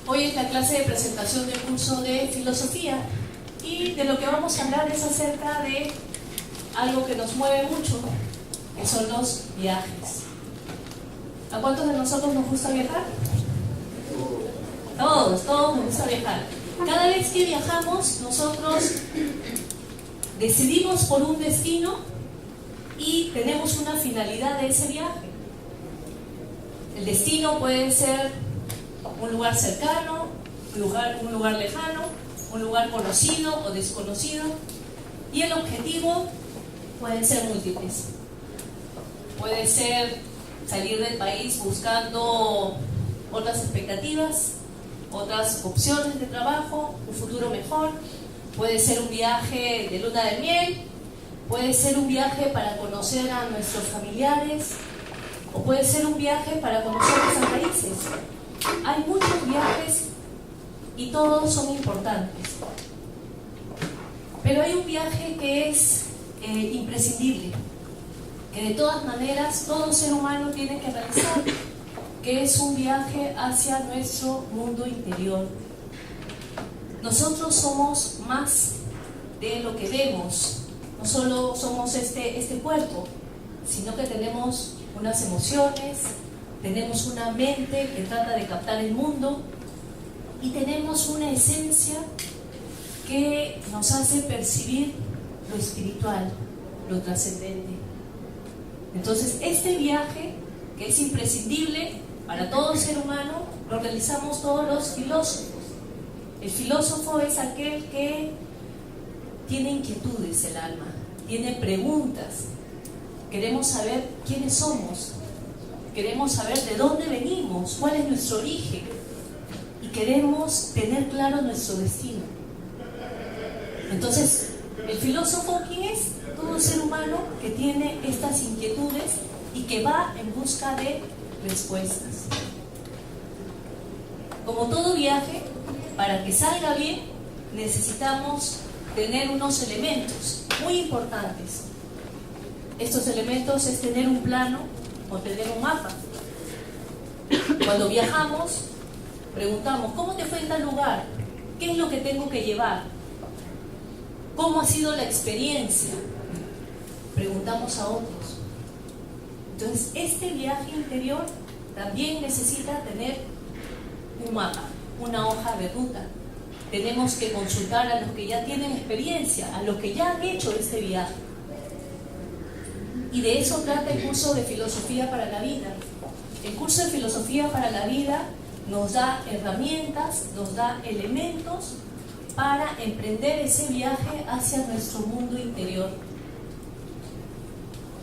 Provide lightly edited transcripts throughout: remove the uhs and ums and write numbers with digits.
Hoy es la clase de presentación del curso de filosofía y de lo que vamos a hablar es acerca de algo que nos mueve mucho, que son los viajes. ¿A cuántos de nosotros nos gusta viajar? Todos nos gusta viajar. Cada vez que viajamos, nosotros decidimos por un destino y tenemos una finalidad de ese viaje. El destino puede ser un lugar cercano, un lugar lejano, un lugar conocido o desconocido, y el objetivo pueden ser múltiples. Puede ser salir del país buscando otras expectativas, otras opciones de trabajo, un futuro mejor. Puede ser un viaje de luna de miel, puede ser un viaje para conocer a nuestros familiares, o puede ser un viaje para conocer nuestras raíces. Hay muchos viajes y todos son importantes. Pero hay un viaje que es imprescindible, que de todas maneras todo ser humano tiene que realizar, que es un viaje hacia nuestro mundo interior. Nosotros somos más de lo que vemos, no solo somos este cuerpo, sino que tenemos unas emociones, tenemos una mente que trata de captar el mundo y tenemos una esencia que nos hace percibir lo espiritual, lo trascendente. Entonces, este viaje, que es imprescindible para todo ser humano, lo realizamos todos los filósofos. El filósofo es aquel que tiene inquietudes el alma, tiene preguntas. Queremos saber quiénes somos, queremos saber de dónde venimos, cuál es nuestro origen, y queremos tener claro nuestro destino. Entonces, ¿el filósofo quién es? Todo ser humano que tiene estas inquietudes y que va en busca de respuestas. Como todo viaje, para que salga bien, necesitamos tener unos elementos muy importantes. Estos elementos es tener un plano o tener un mapa. Cuando viajamos, preguntamos, ¿cómo te fue en tal lugar? ¿Qué es lo que tengo que llevar? ¿Cómo ha sido la experiencia? Preguntamos a otros. Entonces, este viaje interior también necesita tener un mapa, una hoja de ruta. Tenemos que consultar a los que ya tienen experiencia, a los que ya han hecho este viaje. Y de eso trata el curso de Filosofía para la Vida. El curso de Filosofía para la Vida nos da herramientas, nos da elementos para emprender ese viaje hacia nuestro mundo interior.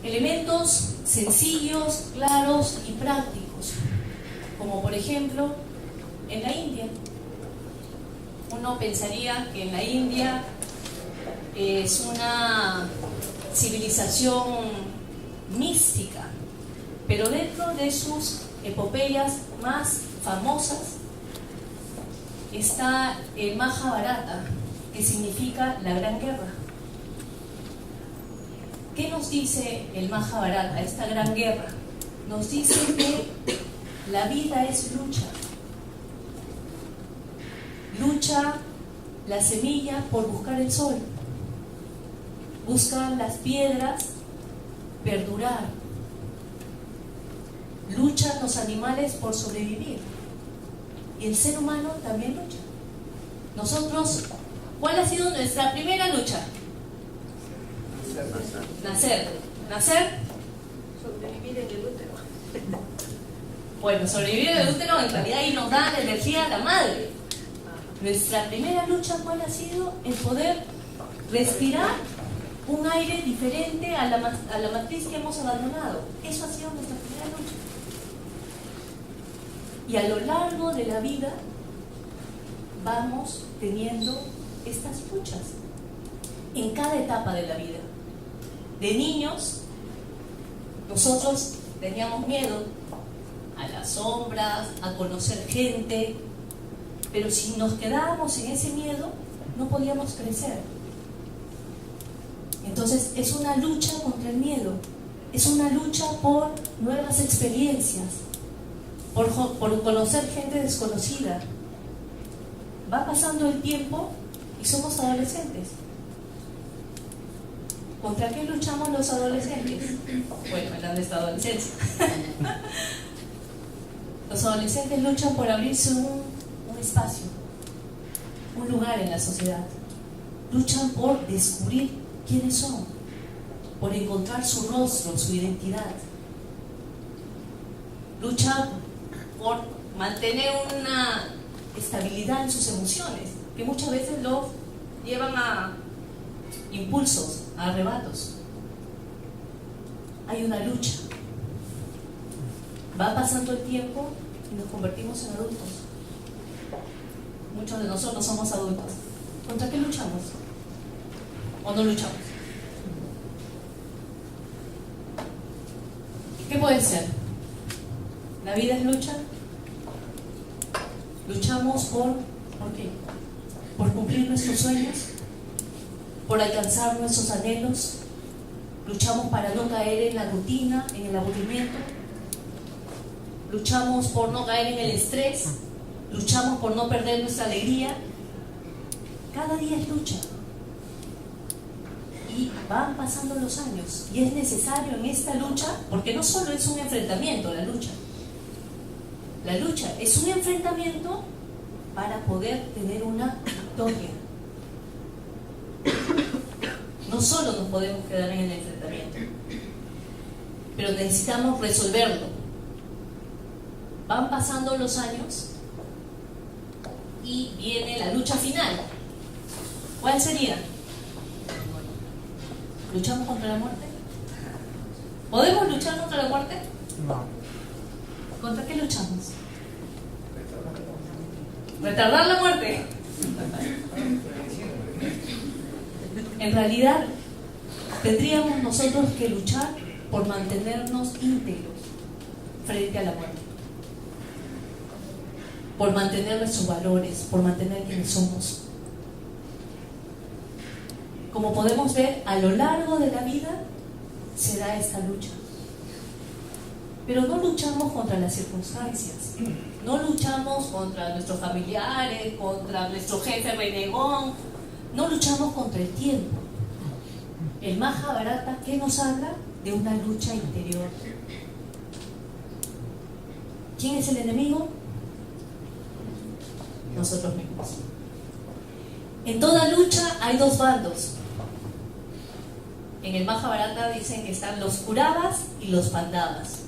Elementos sencillos, claros y prácticos, como por ejemplo en la India. Uno pensaría que en la India es una civilización mística, pero dentro de sus epopeyas más famosas está el Mahabharata, que significa la Gran Guerra. ¿Qué nos dice el Mahabharata, esta gran guerra? Nos dice que la vida es lucha. Lucha la semilla por buscar el sol. Buscan las piedras perdurar. Luchan los animales por sobrevivir. Y el ser humano también lucha. Nosotros, ¿cuál ha sido nuestra primera lucha? Nacer. Sobrevivir en el útero. Bueno, sobrevivir en el útero en realidad ahí nos da la energía a la madre. Nuestra primera lucha, ¿cuál ha sido? El poder respirar un aire diferente a la matriz que hemos abandonado. Eso ha sido nuestra primera lucha. Y a lo largo de la vida vamos teniendo estas luchas en cada etapa de la vida. De niños, nosotros teníamos miedo a las sombras, a conocer gente, pero si nos quedábamos en ese miedo, no podíamos crecer. Entonces es una lucha contra el miedo, es una lucha por nuevas experiencias, por conocer gente desconocida, va pasando el tiempo y somos adolescentes. ¿Contra qué luchamos los adolescentes? Bueno, hablando de esta adolescencia. Los adolescentes luchan por abrirse un espacio, un lugar en la sociedad. Luchan por descubrir quiénes son, por encontrar su rostro, su identidad. Luchan por mantener una estabilidad en sus emociones, que muchas veces los llevan a impulsos, a arrebatos. Hay una lucha. Va pasando el tiempo y nos convertimos en adultos. Muchos de nosotros somos adultos. ¿Contra qué luchamos? ¿O no luchamos? ¿Qué puede ser? ¿La vida es lucha? ¿Luchamos por qué? ¿Por cumplir nuestros sueños? ¿Por alcanzar nuestros anhelos? ¿Luchamos para no caer en la rutina, en el aburrimiento? ¿Luchamos por no caer en el estrés? ¿Luchamos por no perder nuestra alegría? Cada día es lucha. Y van pasando los años. Y es necesario en esta lucha, porque no solo es un enfrentamiento la lucha. La lucha es un enfrentamiento para poder tener una victoria. No solo nos podemos quedar en el enfrentamiento, pero necesitamos resolverlo. Van pasando los años y viene la lucha final. ¿Cuál sería? ¿Luchamos contra la muerte? ¿Podemos luchar contra la muerte? No. ¿Contra qué luchamos? ¿Retardar la muerte? En realidad, tendríamos nosotros que luchar por mantenernos íntegros frente a la muerte. Por mantener nuestros valores, por mantener quienes somos. Como podemos ver, a lo largo de la vida se da esta lucha. Pero no luchamos contra las circunstancias, no luchamos contra nuestros familiares, contra nuestro jefe renegón, no luchamos contra el tiempo. El Mahabharata, ¿qué nos habla? De una lucha interior. ¿Quién es el enemigo? Nosotros mismos. En toda lucha hay dos bandos. En el Mahabharata dicen que están los Kauravas y los Pandavas.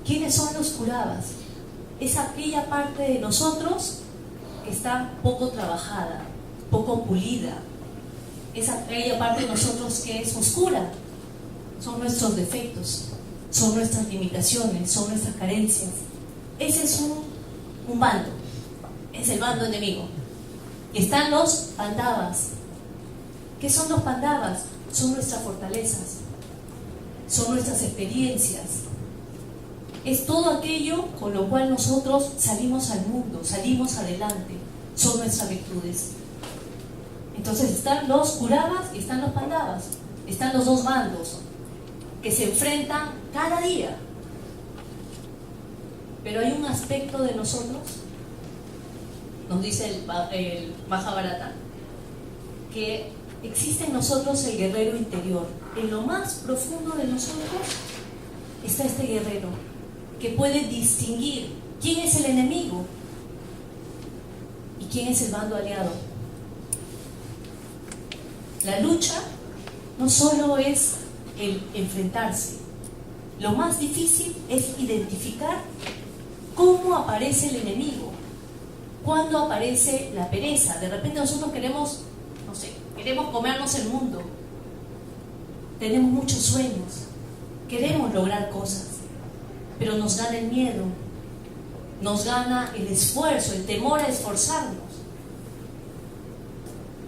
¿Quiénes son los Kauravas? Es aquella parte de nosotros que está poco trabajada, poco pulida. Es aquella parte de nosotros que es oscura. Son nuestros defectos, son nuestras limitaciones, son nuestras carencias. Ese es un bando, es el bando enemigo. Y están los Pandavas. ¿Qué son los Pandavas? Son nuestras fortalezas, son nuestras experiencias. Es todo aquello con lo cual nosotros salimos al mundo, salimos adelante. Son nuestras virtudes. Entonces están los Kauravas y están los Pandavas. Están los dos bandos que se enfrentan cada día. Pero hay un aspecto de nosotros, nos dice el Mahabharata, que existe en nosotros el guerrero interior. En lo más profundo de nosotros está este guerrero que puede distinguir quién es el enemigo y quién es el bando aliado. La lucha no solo es el enfrentarse. Lo más difícil es identificar cómo aparece el enemigo, cuándo aparece la pereza. De repente nosotros queremos, no sé, queremos comernos el mundo, tenemos muchos sueños, queremos lograr cosas, pero nos gana el miedo, nos gana el esfuerzo, el temor a esforzarnos.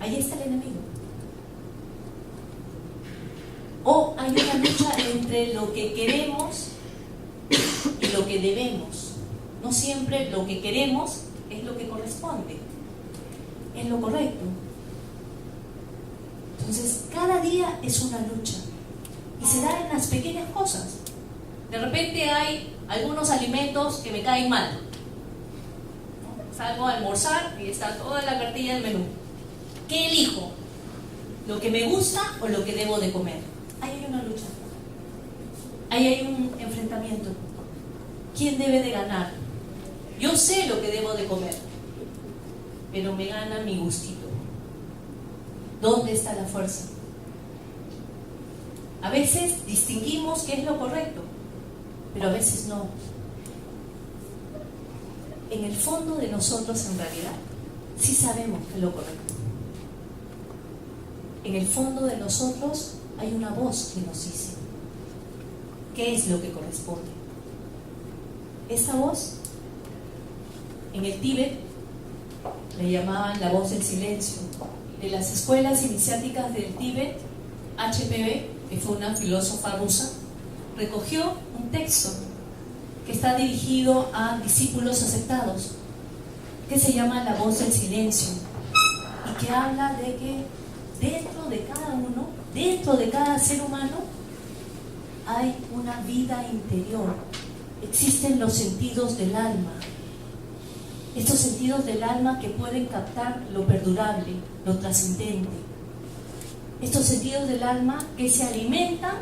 Ahí está el enemigo. O hay una lucha entre lo que queremos y lo que debemos. No siempre lo que queremos es lo que corresponde, es lo correcto. Entonces, cada día es una lucha y se da en las pequeñas cosas. De repente hay algunos alimentos que me caen mal, salgo a almorzar y está toda la cartilla del menú. ¿Qué elijo? ¿Lo que me gusta o lo que debo de comer? Ahí hay una lucha. Ahí hay un enfrentamiento. ¿Quién debe de ganar? Yo sé lo que debo de comer, pero me gana mi gustito. ¿Dónde está la fuerza? A veces distinguimos qué es lo correcto, pero a veces no. En el fondo de nosotros, en realidad, sí sabemos qué es lo correcto. En el fondo de nosotros hay una voz que nos dice qué es lo que corresponde. Esa voz, en el Tíbet, le llamaban la voz del silencio. De las escuelas iniciáticas del Tíbet, HPB, que fue una filósofa rusa, recogió un texto que está dirigido a discípulos aceptados, que se llama La voz del silencio, y que habla de que dentro de cada uno, dentro de cada ser humano, hay una vida interior. Existen los sentidos del alma. Estos sentidos del alma que pueden captar lo perdurable, lo trascendente. Estos sentidos del alma que se alimentan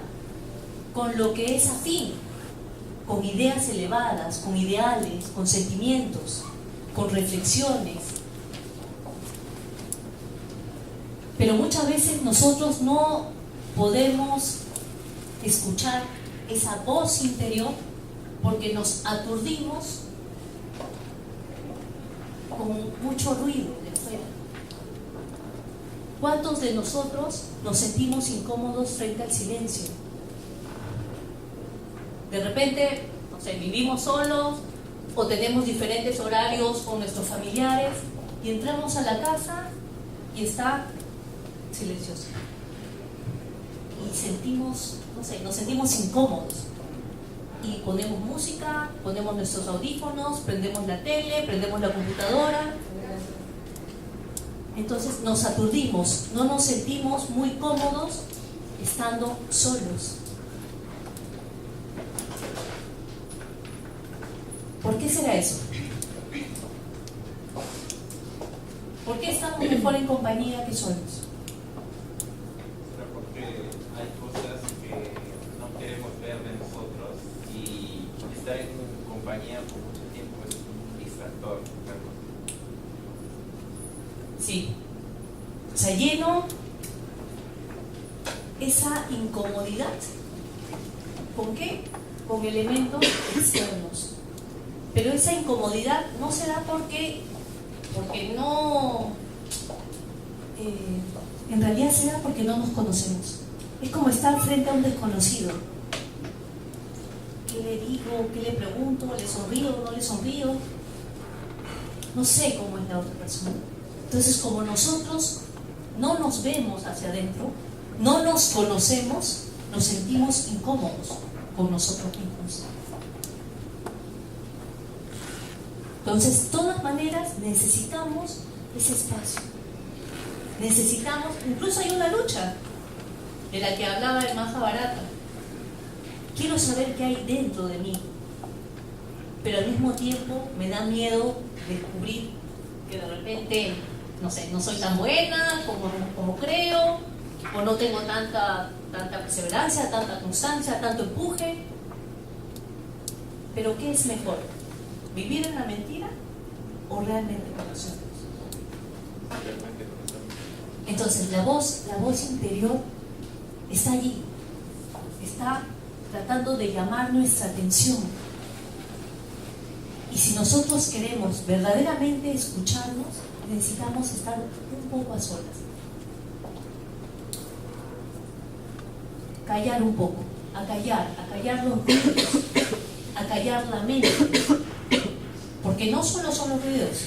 con lo que es afín, con ideas elevadas, con ideales, con sentimientos, con reflexiones. Pero muchas veces nosotros no podemos escuchar esa voz interior porque nos aturdimos con mucho ruido de afuera. ¿Cuántos de nosotros nos sentimos incómodos frente al silencio? De repente, no sé, vivimos solos o tenemos diferentes horarios con nuestros familiares y entramos a la casa y está silencioso. Y sentimos, no sé, nos sentimos incómodos. Y ponemos música, ponemos nuestros audífonos, prendemos la tele, prendemos la computadora. Entonces nos aturdimos, no nos sentimos muy cómodos estando solos. ¿Por qué será eso? ¿Por qué estamos mejor en compañía que solos? Será porque hay cosas que no queremos ver de nosotros y estar en compañía por mucho tiempo es un distractor. Sí. O sea, lleno esa incomodidad. ¿Con qué? Con elementos externos. Pero esa incomodidad no se da porque no, en realidad se da porque no nos conocemos. Es como estar frente a un desconocido. ¿Qué le digo? ¿Qué le pregunto? ¿Le sonrío? ¿No le sonrío? No sé cómo es la otra persona. Entonces, como nosotros no nos vemos hacia adentro, no nos conocemos, nos sentimos incómodos con nosotros mismos. Entonces, de todas maneras, necesitamos ese espacio. Necesitamos, incluso hay una lucha de la que hablaba el Mahabharata. Quiero saber qué hay dentro de mí, pero al mismo tiempo me da miedo descubrir que de repente, no sé, no soy tan buena como creo, o no tengo tanta perseverancia, tanta constancia, tanto empuje. Pero ¿qué es mejor? ¿Vivir en la mentira o realmente conocernos? Entonces la voz interior está allí, está tratando de llamar nuestra atención. Y si nosotros queremos verdaderamente escucharnos, necesitamos estar un poco a solas. Callar un poco, acallar los ruidos, acallar la mente. Porque no solo son los ruidos,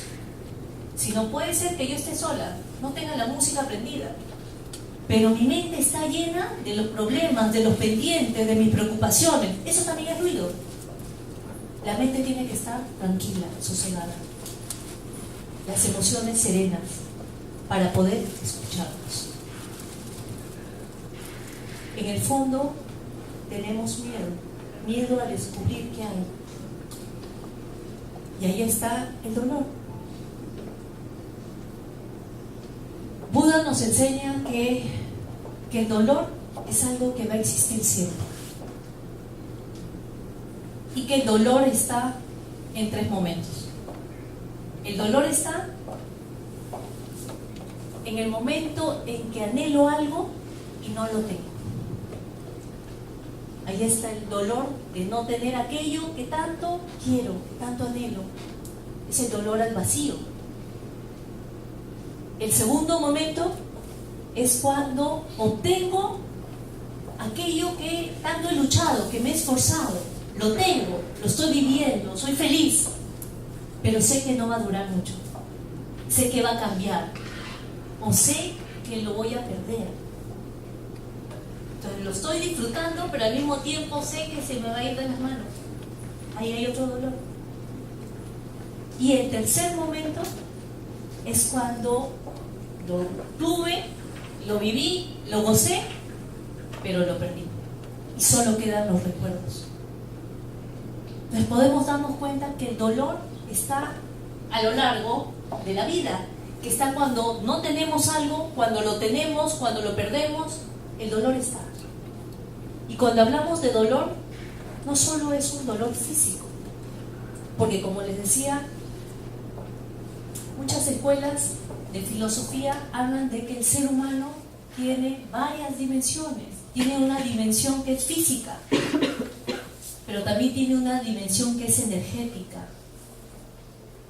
sino puede ser que yo esté sola, no tenga la música prendida, pero mi mente está llena de los problemas, de los pendientes, de mis preocupaciones. Eso también es ruido. La mente tiene que estar tranquila, sosegada, las emociones serenas, para poder escucharnos. En el fondo tenemos miedo a descubrir qué hay. Y ahí está el dolor. Buda nos enseña que el dolor es algo que va a existir siempre. Y que el dolor está en 3 momentos. El dolor está en el momento en que anhelo algo y no lo tengo. Ahí está el dolor de no tener aquello que tanto quiero, que tanto anhelo. Es el dolor al vacío. El segundo momento es cuando obtengo aquello que tanto he luchado, que me he esforzado. Lo tengo, lo estoy viviendo, soy feliz, pero sé que no va a durar mucho. Sé que va a cambiar, o sé que lo voy a perder. Entonces lo estoy disfrutando, pero al mismo tiempo sé que se me va a ir de las manos. Ahí hay otro dolor. Y el tercer momento es cuando lo tuve, lo viví, lo gocé, pero lo perdí. Y solo quedan los recuerdos. Entonces podemos darnos cuenta que el dolor está a lo largo de la vida, que está cuando no tenemos algo, cuando lo tenemos, cuando lo perdemos, el dolor está. Y cuando hablamos de dolor, no solo es un dolor físico, porque como les decía, muchas escuelas de filosofía hablan de que el ser humano tiene varias dimensiones. Tiene una dimensión que es física, pero también tiene una dimensión que es energética.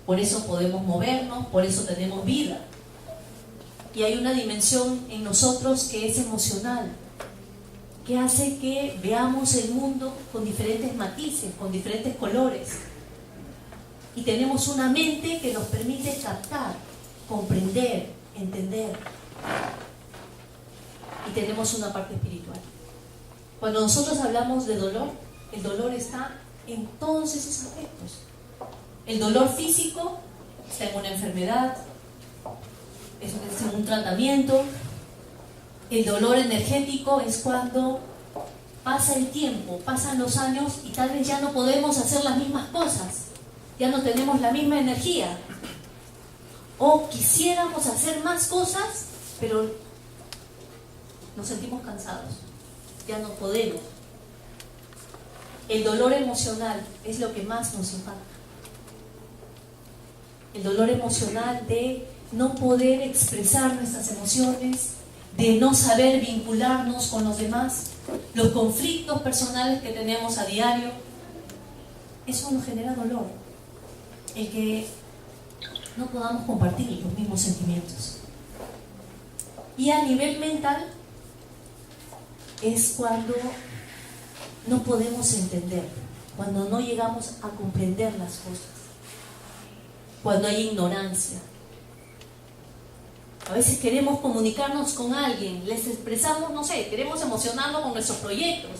Por eso podemos movernos, por eso tenemos vida. Y hay una dimensión en nosotros que es emocional, que hace que veamos el mundo con diferentes matices, con diferentes colores. Y tenemos una mente que nos permite captar, comprender, entender. Y tenemos una parte espiritual. Cuando nosotros hablamos de dolor, el dolor está en todos esos aspectos. El dolor físico está en una enfermedad, es en un tratamiento. El dolor energético es cuando pasa el tiempo, pasan los años y tal vez ya no podemos hacer las mismas cosas, ya no tenemos la misma energía, o quisiéramos hacer más cosas, pero nos sentimos cansados, ya no podemos. El dolor emocional es lo que más nos impacta. El dolor emocional de no poder expresar nuestras emociones, de no saber vincularnos con los demás, los conflictos personales que tenemos a diario, eso nos genera dolor. El que no podamos compartir los mismos sentimientos. Y a nivel mental es cuando no podemos entender, cuando no llegamos a comprender las cosas, cuando hay ignorancia. A veces queremos comunicarnos con alguien, les expresamos, no sé, queremos emocionarnos con nuestros proyectos,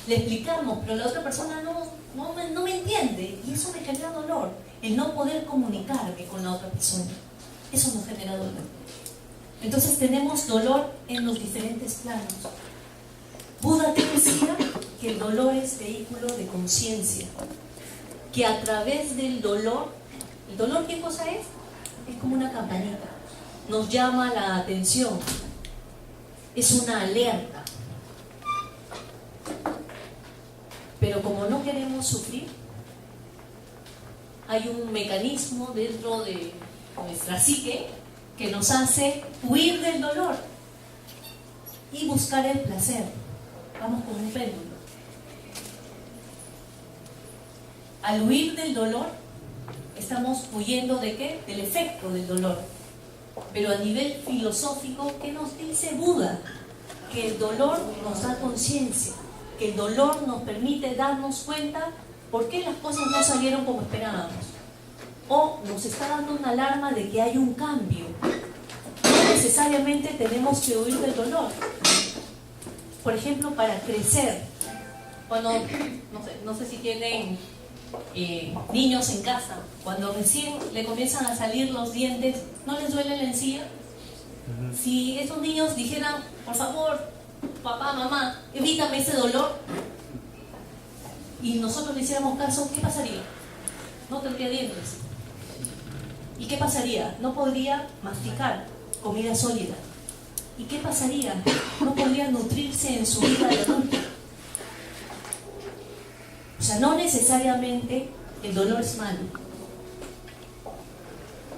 le explicamos, pero la otra persona no me entiende y eso me genera dolor, el no poder comunicarme con la otra persona, eso nos genera dolor. Entonces tenemos dolor en los diferentes planos. Buda te decía que el dolor es vehículo de conciencia, que a través del dolor, ¿el dolor qué cosa es? Es como una campanita, nos llama la atención, es una alerta. Pero como no queremos sufrir, hay un mecanismo dentro de nuestra psique que nos hace huir del dolor y buscar el placer. Vamos con un péndulo. Al huir del dolor, estamos huyendo ¿de qué? Del efecto del dolor. Pero a nivel filosófico, ¿qué nos dice Buda? Que el dolor nos da conciencia, que el dolor nos permite darnos cuenta por qué las cosas no salieron como esperábamos. O nos está dando una alarma de que hay un cambio. No necesariamente tenemos que huir del dolor. Por ejemplo, para crecer, cuando, no sé si tienen niños en casa, cuando recién le comienzan a salir los dientes, ¿no les duele la encía? Si esos niños dijeran, por favor, papá, mamá, evítame ese dolor, y nosotros le hiciéramos caso, ¿qué pasaría? No tendría dientes. ¿Y qué pasaría? No podría masticar comida sólida. ¿Y qué pasaría? No podría nutrirse en su vida de adulto. O sea, no necesariamente el dolor es malo.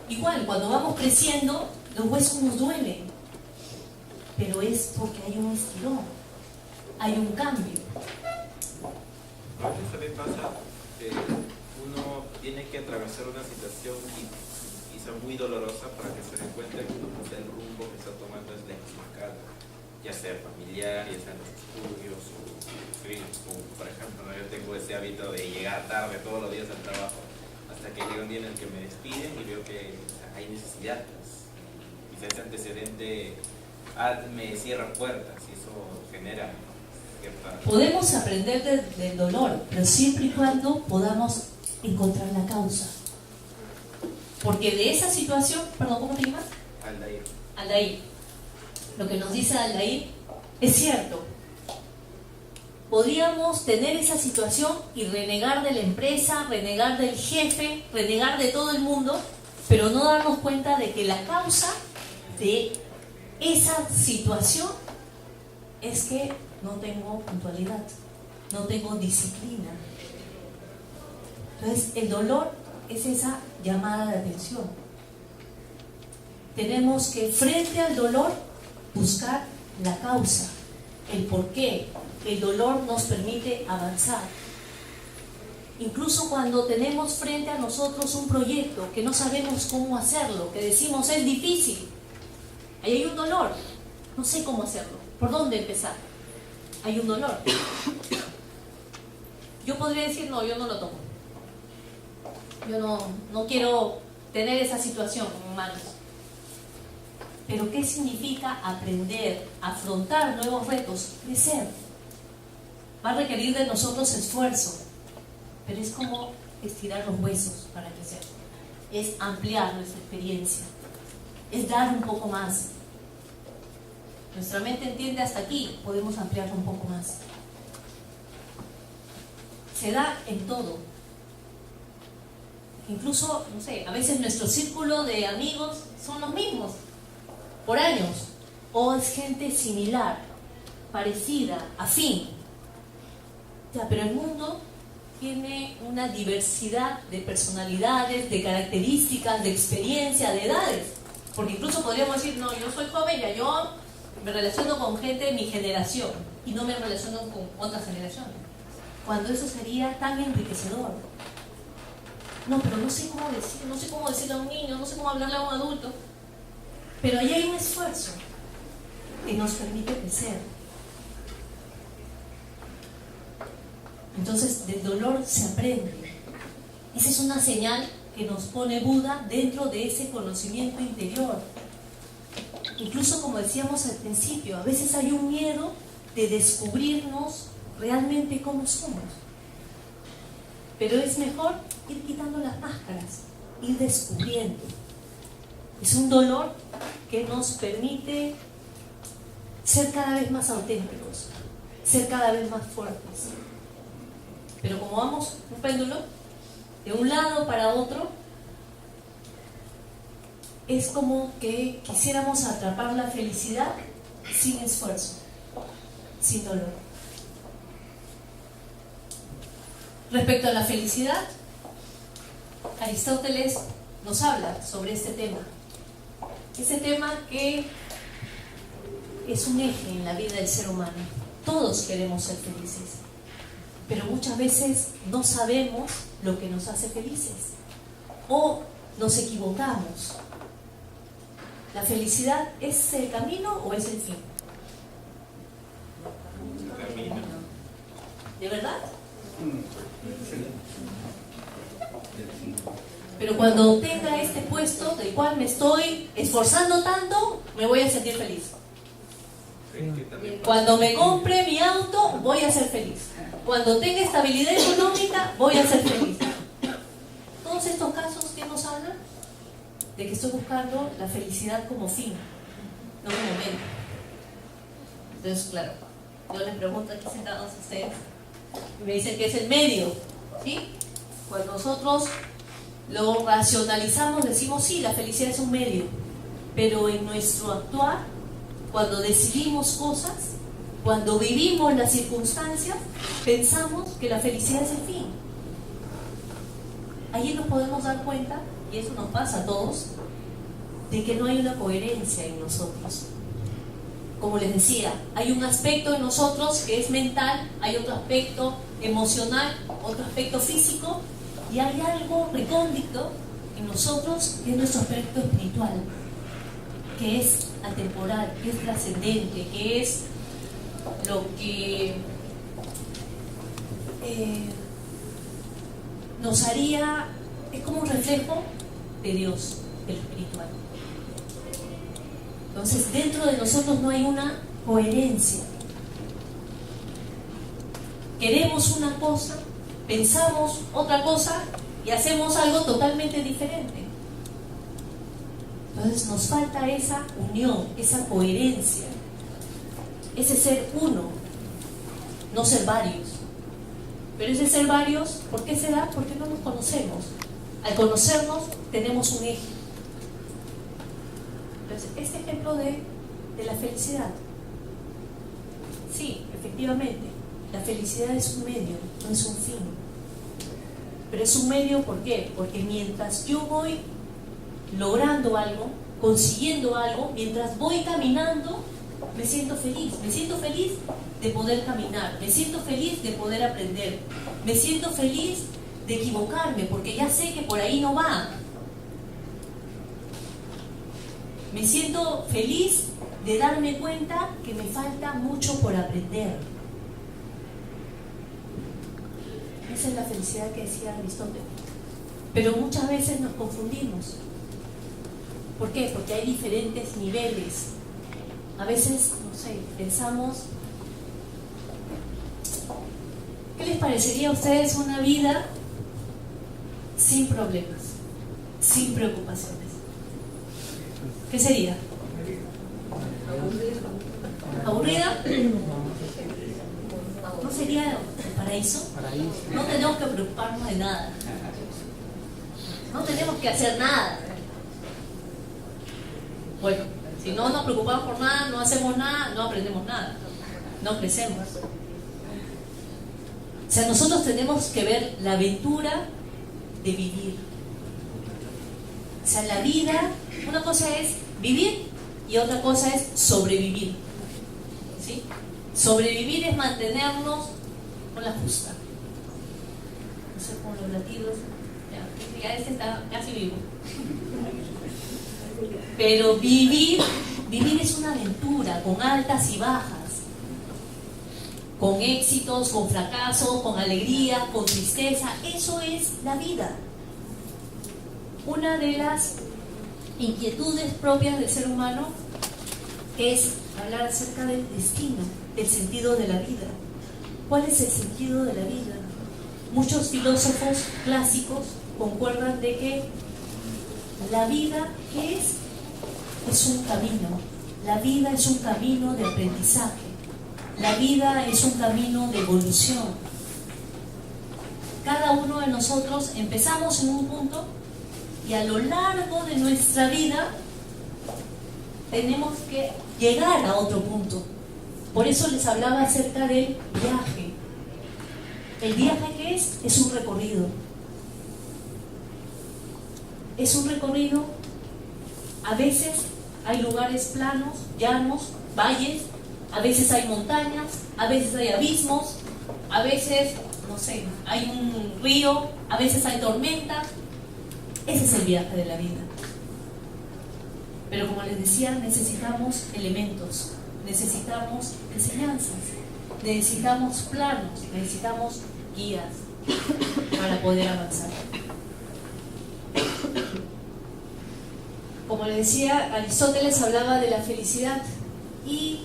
Igual, cuando vamos creciendo, los huesos nos duelen, pero es porque hay un estirón, hay un cambio. A veces también pasa que uno tiene que atravesar una situación quizá muy dolorosa para que se dé cuenta que el rumbo que está tomando es la equivocada, ya sea familiar, ya sea en los estudios, o por ejemplo, ¿no? Yo tengo ese hábito de llegar tarde todos los días al trabajo, hasta que llega un día en el que me despiden y veo que hay necesidad, pues, quizá ese antecedente me cierra puertas y eso genera cierta... Podemos aprender del dolor, pero siempre y cuando podamos encontrar la causa. Porque de esa situación, perdón, ¿cómo te llamas? Aldair. Aldair. Lo que nos dice Aldair es cierto. Podríamos tener esa situación y renegar de la empresa, renegar del jefe, renegar de todo el mundo, pero no darnos cuenta de que la causa de esa situación es que no tengo puntualidad, no tengo disciplina. Entonces, el dolor es esa llamada de atención. Tenemos que, frente al dolor, buscar la causa, el por qué. El dolor nos permite avanzar. Incluso cuando tenemos frente a nosotros un proyecto que no sabemos cómo hacerlo, que decimos es difícil, ahí hay un dolor, no sé cómo hacerlo, ¿por dónde empezar? Hay un dolor. Yo podría decir, no, yo no lo tomo. Yo no quiero tener esa situación en manos. Pero ¿qué significa aprender, afrontar nuevos retos? Crecer. Va a requerir de nosotros esfuerzo, pero es como estirar los huesos para crecer. Es ampliar nuestra experiencia. Es dar un poco más. Nuestra mente entiende hasta aquí, podemos ampliarlo un poco más. Se da en todo. Incluso, no sé, a veces nuestro círculo de amigos son los mismos, por años. O es gente similar, parecida, afín. Ya, pero el mundo tiene una diversidad de personalidades, de características, de experiencia, de edades. Porque incluso podríamos decir, no, yo soy joven, ya yo me relaciono con gente de mi generación y no me relaciono con otras generaciones. Cuando eso sería tan enriquecedor. No, pero no sé cómo decirle a un niño, no sé cómo hablarle a un adulto. Pero ahí hay un esfuerzo que nos permite crecer. Entonces, del dolor se aprende. Esa es una señal que nos pone Buda dentro de ese conocimiento interior. Incluso, como decíamos al principio, a veces hay un miedo de descubrirnos realmente cómo somos. Pero es mejor ir quitando las máscaras, ir descubriendo. Es un dolor que nos permite ser cada vez más auténticos, ser cada vez más fuertes. Pero como vamos un péndulo, de un lado para otro, es como que quisiéramos atrapar la felicidad sin esfuerzo, sin dolor. Respecto a la felicidad, Aristóteles nos habla sobre este tema. Ese tema que es un eje en la vida del ser humano. Todos queremos ser felices, pero muchas veces no sabemos lo que nos hace felices o nos equivocamos. ¿La felicidad es el camino o es el fin? El camino. ¿De verdad? Pero cuando obtenga este puesto del cual me estoy esforzando tanto, me voy a sentir feliz. Cuando me compre mi auto, voy a ser feliz. Cuando tenga estabilidad económica, voy a ser feliz. Todos estos casos que nos hablan de que estoy buscando la felicidad como fin, no como medio. Entonces, claro, yo les pregunto aquí sentados a ustedes y me dicen que es el medio, ¿sí? Cuando nosotros lo racionalizamos, decimos sí, la felicidad es un medio, pero en nuestro actuar cuando decidimos cosas, cuando vivimos las circunstancias, pensamos que la felicidad es el fin. Allí nos podemos dar cuenta, y eso nos pasa a todos, de que no hay una coherencia en nosotros. Como les decía, hay un aspecto en nosotros que es mental, hay otro aspecto emocional, otro aspecto físico, y hay algo recóndito en nosotros que es nuestro aspecto espiritual, que es atemporal, que es trascendente, que es lo que nos haría, es como un reflejo de Dios, de lo espiritual. Entonces, dentro de nosotros no hay una coherencia. Queremos una cosa, pensamos otra cosa y hacemos algo totalmente diferente. Entonces nos falta esa unión, esa coherencia, ese ser uno, no ser varios. Pero ese ser varios, ¿por qué se da? Porque no nos conocemos. Al conocernos tenemos un eje. Entonces, este ejemplo de la felicidad, sí, efectivamente, la felicidad es un medio, no es un fin. Pero es un medio, ¿por qué? Porque mientras yo voy logrando algo, consiguiendo algo, mientras voy caminando, me siento feliz de poder caminar, me siento feliz de poder aprender, me siento feliz de equivocarme, porque ya sé que por ahí no va. Me siento feliz de darme cuenta que me falta mucho por aprender. Esa es la felicidad que decía Aristóteles. Pero muchas veces nos confundimos. ¿Por qué? Porque hay diferentes niveles. A veces, no sé, pensamos, ¿qué les parecería a ustedes una vida sin problemas, sin preocupaciones? ¿Qué sería? ¿Aburrida? ¿No sería el paraíso? No tenemos que preocuparnos de nada. No tenemos que hacer nada. Bueno, si no nos preocupamos por nada, no hacemos nada, no aprendemos nada, no crecemos. O sea, nosotros tenemos que ver la aventura de vivir. O sea, la vida, una cosa es vivir y otra cosa es sobrevivir. ¿Sí? Sobrevivir es mantenernos con la justa. No sé, con los latidos. Ya este está casi vivo. Pero vivir es una aventura con altas y bajas, con éxitos, con fracasos, con alegría, con tristeza. Eso es la vida. Una de las inquietudes propias del ser humano es hablar acerca del destino, del sentido de la vida. ¿Cuál es el sentido de la vida? Muchos filósofos clásicos concuerdan de que la vida, ¿qué es? Es un camino. La vida es un camino de aprendizaje. La vida es un camino de evolución. Cada uno de nosotros empezamos en un punto y a lo largo de nuestra vida tenemos que llegar a otro punto. Por eso les hablaba acerca del viaje. ¿El viaje qué es? Es un recorrido. Es un recorrido. A veces hay lugares planos, llanos, valles, a veces hay montañas, a veces hay abismos, a veces, no sé, hay un río, a veces hay tormenta. Ese es el viaje de la vida. Pero como les decía, necesitamos elementos, necesitamos enseñanzas, necesitamos planos, necesitamos guías para poder avanzar. Como les decía, Aristóteles hablaba de la felicidad y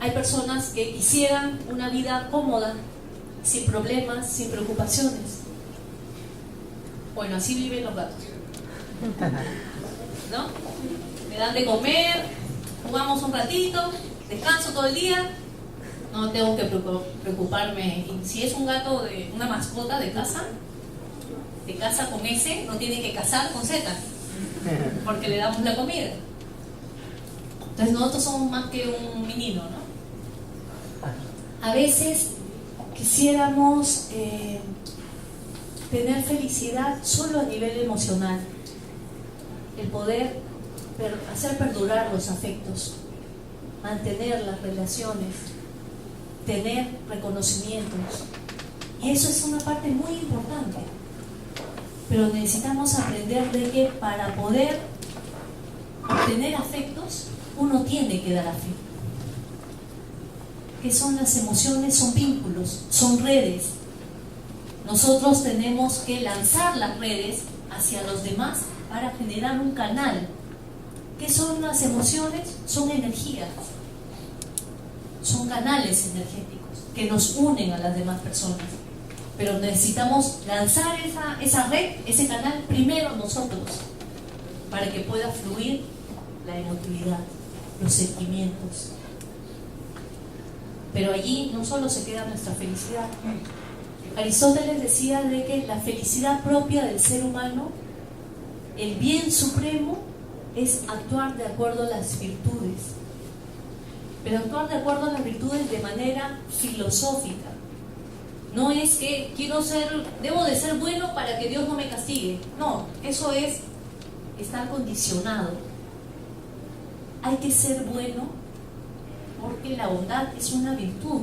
hay personas que quisieran una vida cómoda, sin problemas, sin preocupaciones. Bueno, así viven los gatos, ¿no? Me dan de comer, jugamos un ratito, descanso todo el día, no tengo que preocuparme. Y si es un gato de una mascota de casa con S, no tiene que cazar con Z, porque le damos la comida. Entonces nosotros somos más que un menino, ¿no? A veces quisiéramos tener felicidad solo a nivel emocional, el poder hacer perdurar los afectos, mantener las relaciones, tener reconocimientos, y eso es una parte muy importante, pero necesitamos aprender de que para poder obtener afectos uno tiene que dar afecto. ¿Qué son las emociones? Son vínculos, son redes. Nosotros tenemos que lanzar las redes hacia los demás para generar un canal. ¿Qué son las emociones? Son energías, son canales energéticos que nos unen a las demás personas. Pero necesitamos lanzar esa red, ese canal primero nosotros, para que pueda fluir la emotividad, los sentimientos. Pero allí no solo se queda nuestra felicidad. Aristóteles decía de que la felicidad propia del ser humano, el bien supremo, es actuar de acuerdo a las virtudes. Pero actuar de acuerdo a las virtudes de manera filosófica. No es que debo de ser bueno para que Dios no me castigue. No, eso es estar condicionado. Hay que ser bueno porque la bondad es una virtud,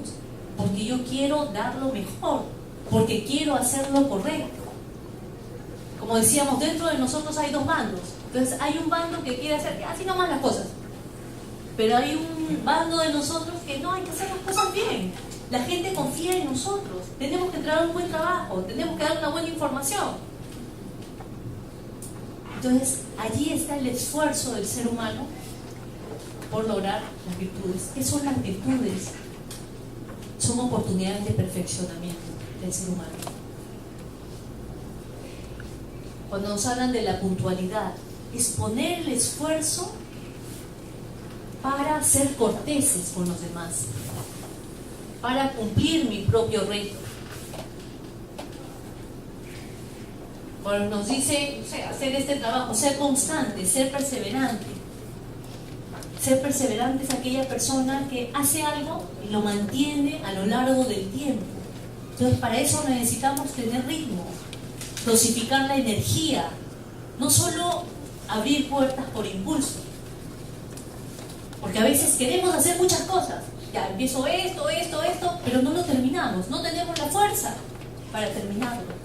porque yo quiero dar lo mejor, porque quiero hacer lo correcto. Como decíamos, dentro de nosotros hay dos bandos. Entonces hay un bando que quiere hacer así nomás las cosas, pero hay un bando de nosotros que no, hay que hacer las cosas bien. La gente confía en nosotros, tenemos que entregar un buen trabajo, tenemos que dar una buena información. Entonces allí está el esfuerzo del ser humano por lograr las virtudes. ¿Qué son las virtudes? Son oportunidades de perfeccionamiento del ser humano. Cuando nos hablan de la puntualidad, es poner el esfuerzo para ser corteses con los demás, para cumplir mi propio reto. Cuando nos dice, hacer este trabajo, ser constante, ser perseverante. Ser perseverante es aquella persona que hace algo y lo mantiene a lo largo del tiempo. Entonces para eso necesitamos tener ritmo, dosificar la energía, no solo abrir puertas por impulso. Porque a veces queremos hacer muchas cosas. Ya empiezo esto, pero no lo terminamos. No tenemos la fuerza para terminarlo.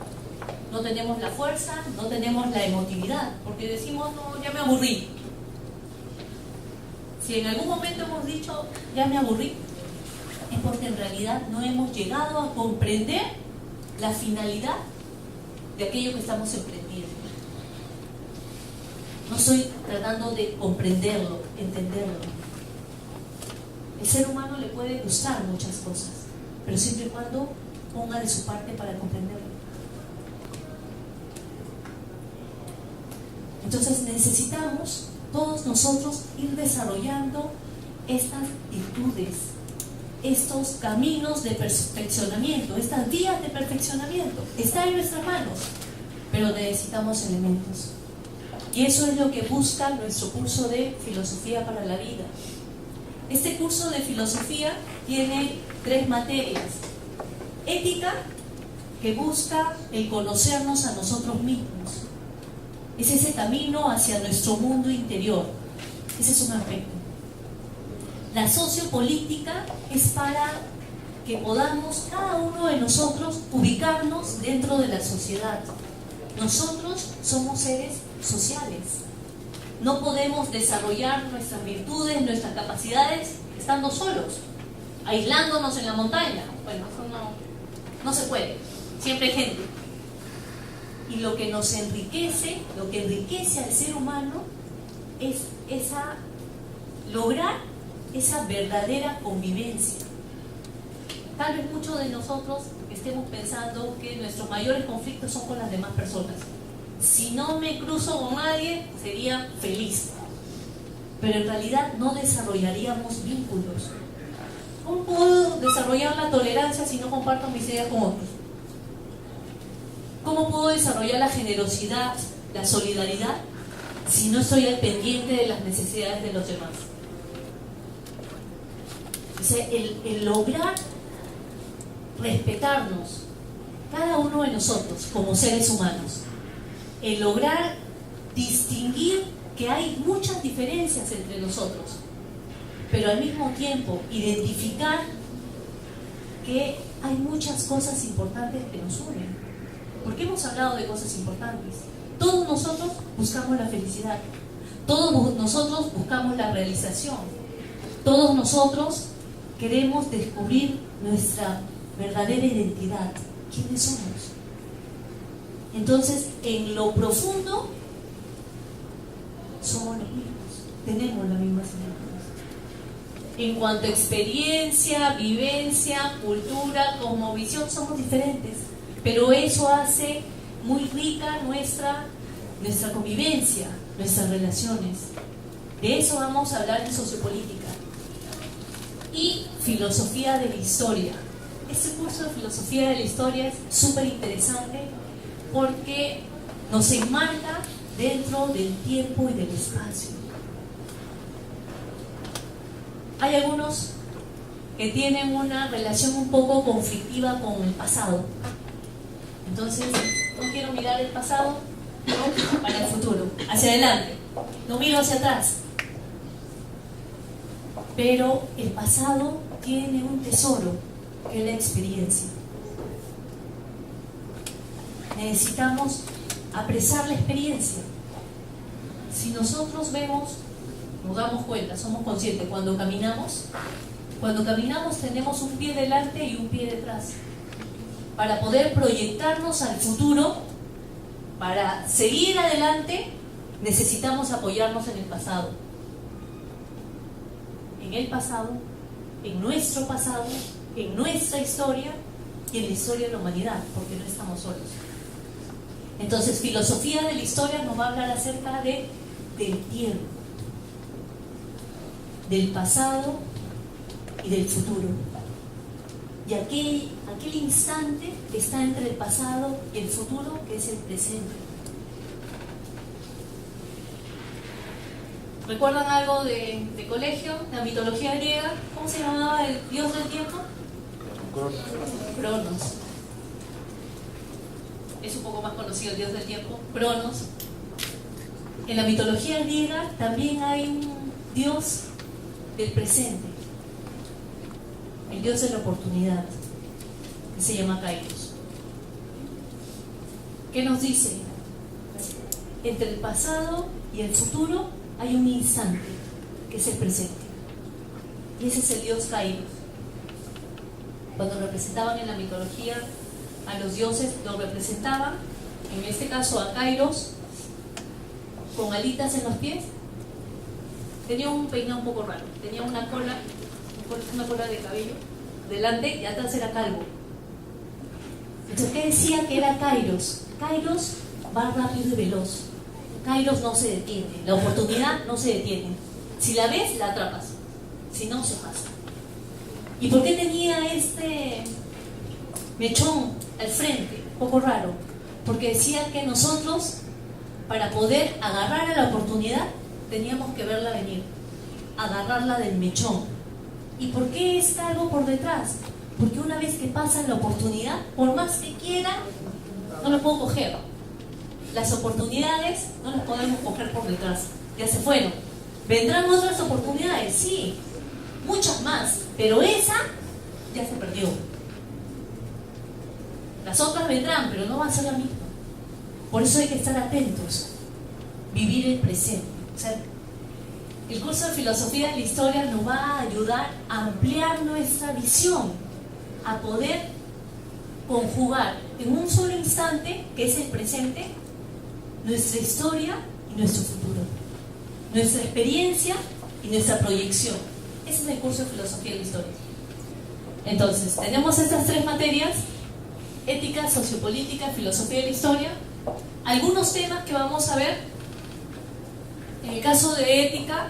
No tenemos la fuerza, no tenemos la emotividad. Porque decimos, no, ya me aburrí. Si en algún momento hemos dicho, ya me aburrí, es porque en realidad no hemos llegado a comprender la finalidad de aquello que estamos emprendiendo. No estoy tratando de comprenderlo, entenderlo. El ser humano le puede gustar muchas cosas, pero siempre y cuando ponga de su parte para comprenderlo. Entonces necesitamos todos nosotros ir desarrollando estas virtudes, estos caminos de perfeccionamiento, estas vías de perfeccionamiento. Está en nuestras manos, pero necesitamos elementos. Y eso es lo que busca nuestro curso de Filosofía para la Vida. Este curso de filosofía tiene 3 materias. Ética, que busca el conocernos a nosotros mismos. Es ese camino hacia nuestro mundo interior. Ese es un aspecto. La sociopolítica es para que podamos, cada uno de nosotros, ubicarnos dentro de la sociedad. Nosotros somos seres sociales. No podemos desarrollar nuestras virtudes, nuestras capacidades, estando solos, aislándonos en la montaña. Bueno, eso no se puede. Siempre hay gente. Y lo que nos enriquece, lo que enriquece al ser humano es lograr esa verdadera convivencia. Tal vez muchos de nosotros estemos pensando que nuestros mayores conflictos son con las demás personas. Si no me cruzo con nadie, sería feliz. Pero en realidad no desarrollaríamos vínculos. ¿Cómo puedo desarrollar la tolerancia si no comparto mis ideas con otros? ¿Cómo puedo desarrollar la generosidad, la solidaridad, si no estoy al pendiente de las necesidades de los demás? O sea, el lograr respetarnos, cada uno de nosotros como seres humanos, el lograr distinguir que hay muchas diferencias entre nosotros, pero al mismo tiempo identificar que hay muchas cosas importantes que nos unen, porque hemos hablado de cosas importantes. Todos nosotros buscamos la felicidad, todos nosotros buscamos la realización, todos nosotros queremos descubrir nuestra verdadera identidad, quiénes somos. Entonces, en lo profundo somos los mismos, tenemos las mismas ideas. En cuanto a experiencia, vivencia, cultura, cosmovisión, somos diferentes, pero eso hace muy rica nuestra convivencia, nuestras relaciones. De eso vamos a hablar en sociopolítica y filosofía de la historia. Este curso de filosofía de la historia es súper interesante porque nos enmarca dentro del tiempo y del espacio. Hay algunos que tienen una relación un poco conflictiva con el pasado. Entonces, no quiero mirar el pasado, no, para el futuro, hacia adelante. No miro hacia atrás. Pero el pasado tiene un tesoro, que es la experiencia. Necesitamos apreciar la experiencia. Si nosotros vemos, nos damos cuenta, somos conscientes, cuando caminamos tenemos un pie delante y un pie detrás. Para poder proyectarnos al futuro, para seguir adelante, necesitamos apoyarnos en el pasado. En el pasado, en nuestro pasado, en nuestra historia y en la historia de la humanidad, porque no estamos solos. Entonces, filosofía de la historia nos va a hablar acerca del tiempo, del pasado y del futuro. Y aquel instante que está entre el pasado y el futuro, que es el presente. ¿Recuerdan algo de colegio? La mitología griega, ¿cómo se llamaba el dios del tiempo? Cronos. Es un poco más conocido el dios del tiempo, Cronos. En la mitología griega también hay un dios del presente, el dios de la oportunidad, que se llama Kairos. ¿Qué nos dice? Entre el pasado y el futuro hay un instante, que es el presente. Y ese es el dios Kairos. Cuando representaban en la mitología a los dioses, lo representaban, en este caso a Kairos, con alitas en los pies. Tenía un peinado un poco raro, tenía una cola de cabello delante y atrás era calvo. Entonces, ¿qué decía que era Kairos? Kairos va rápido y veloz. Kairos no se detiene, la oportunidad no se detiene. Si la ves, la atrapas. Si no, se pasa. ¿Y por qué tenía este mechón al frente? Un poco raro. Porque decía que nosotros, para poder agarrar a la oportunidad, teníamos que verla venir, agarrarla del mechón. ¿Y por qué está algo por detrás? Porque una vez que pasa la oportunidad, por más que quiera, no lo puedo coger. Las oportunidades no las podemos coger por detrás, ya se fueron. ¿Vendrán otras oportunidades? Sí, muchas más, pero esa ya se perdió. Las otras vendrán, pero no va a ser la misma. Por eso hay que estar atentos, vivir el presente. O sea, el curso de filosofía de la historia nos va a ayudar a ampliar nuestra visión, a poder conjugar en un solo instante, que es el presente, nuestra historia y nuestro futuro, nuestra experiencia y nuestra proyección. Ese es el curso de filosofía de la historia. Entonces, tenemos estas tres materias: ética, sociopolítica, filosofía de la historia. Algunos temas que vamos a ver. En el caso de ética,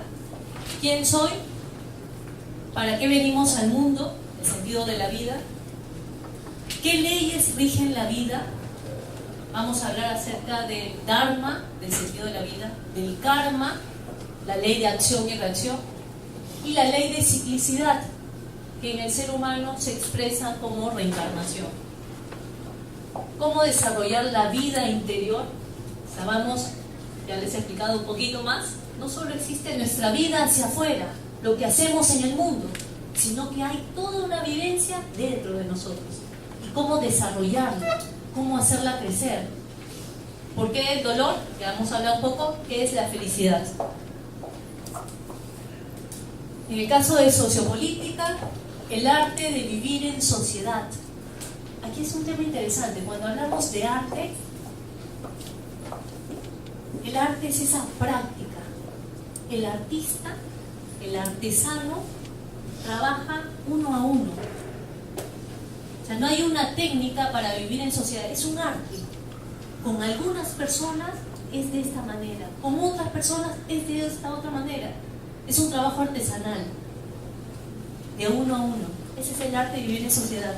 ¿quién soy? ¿Para qué venimos al mundo? El sentido de la vida. ¿Qué leyes rigen la vida? Vamos a hablar acerca del Dharma, del sentido de la vida, del Karma, la ley de acción y reacción, y la ley de ciclicidad. que en el ser humano se expresa como reencarnación. ¿Cómo desarrollar la vida interior? Sabemos, ya les he explicado un poquito más, no solo existe nuestra vida hacia afuera, lo que hacemos en el mundo, sino que hay toda una vivencia dentro de nosotros. Y cómo desarrollarla, cómo hacerla crecer. ¿Por qué el dolor? Ya vamos a hablar un poco, ¿qué es la felicidad? En el caso de sociopolítica, el arte de vivir en sociedad. Aquí es un tema interesante. Cuando hablamos de arte, el arte es esa práctica. El artista, el artesano, trabaja uno a uno. O sea, no hay una técnica para vivir en sociedad, es un arte. Con algunas personas es de esta manera, con otras personas es de esta otra manera. Es un trabajo artesanal, de uno a uno. Ese es el arte de vivir en sociedad.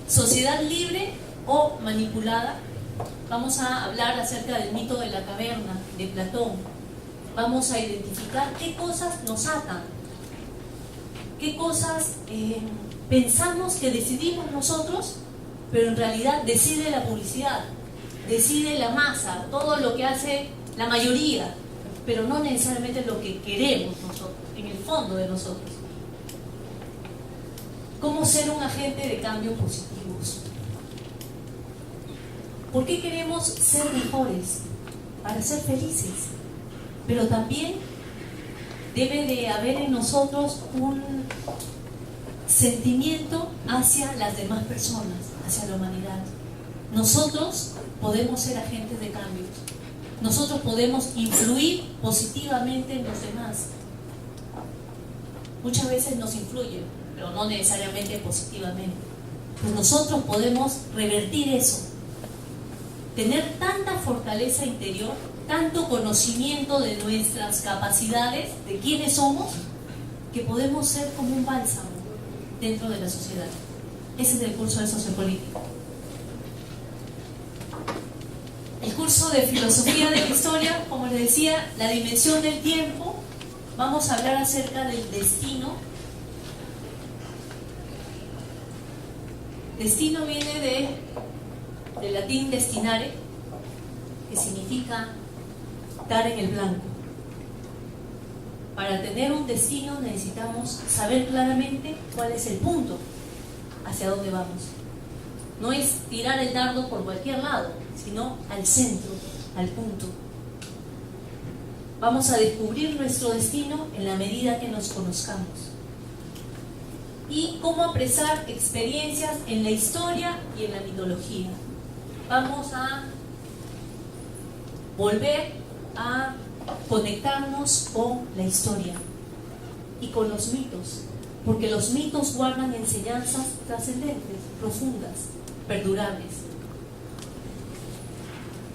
Sociedad libre o manipulada. Vamos a hablar acerca del mito de la caverna, de Platón. Vamos a identificar qué cosas nos atan, qué cosas pensamos que decidimos nosotros, pero en realidad decide la publicidad, decide la masa, todo lo que hace la mayoría, pero no necesariamente lo que queremos nosotros, en el fondo de nosotros. ¿Cómo ser un agente de cambio positivos? ¿Por qué queremos ser mejores? Para ser felices. Pero también debe de haber en nosotros un sentimiento hacia las demás personas, hacia la humanidad. Nosotros podemos ser agentes de cambio. Nosotros podemos influir positivamente en los demás. Muchas veces nos influyen, pero no necesariamente positivamente. Pues nosotros podemos revertir eso. Tener tanta fortaleza interior, tanto conocimiento de nuestras capacidades, de quiénes somos, que podemos ser como un bálsamo dentro de la sociedad. Ese es el curso de sociopolítica. El curso de filosofía de la historia, como les decía, la dimensión del tiempo. Vamos a hablar acerca del destino. Destino viene del latín destinare, que significa dar en el blanco. Para tener un destino necesitamos saber claramente cuál es el punto, hacia dónde vamos. No es tirar el dardo por cualquier lado, sino al centro, al punto. Vamos a descubrir nuestro destino en la medida que nos conozcamos. Y cómo apresar experiencias en la historia y en la mitología. Vamos a volver a conectarnos con la historia y con los mitos, porque los mitos guardan enseñanzas trascendentes, profundas, perdurables.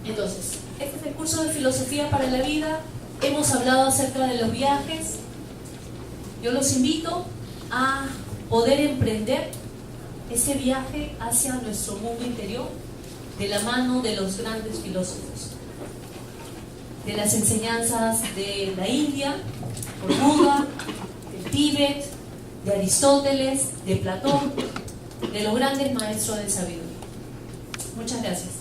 Entonces, este es el curso de filosofía para la vida. Hemos hablado acerca de los viajes. Yo los invito a poder emprender ese viaje hacia nuestro mundo interior de la mano de los grandes filósofos, de las enseñanzas de la India, por Buda, del Tíbet, de Aristóteles, de Platón, de los grandes maestros de sabiduría. Muchas gracias.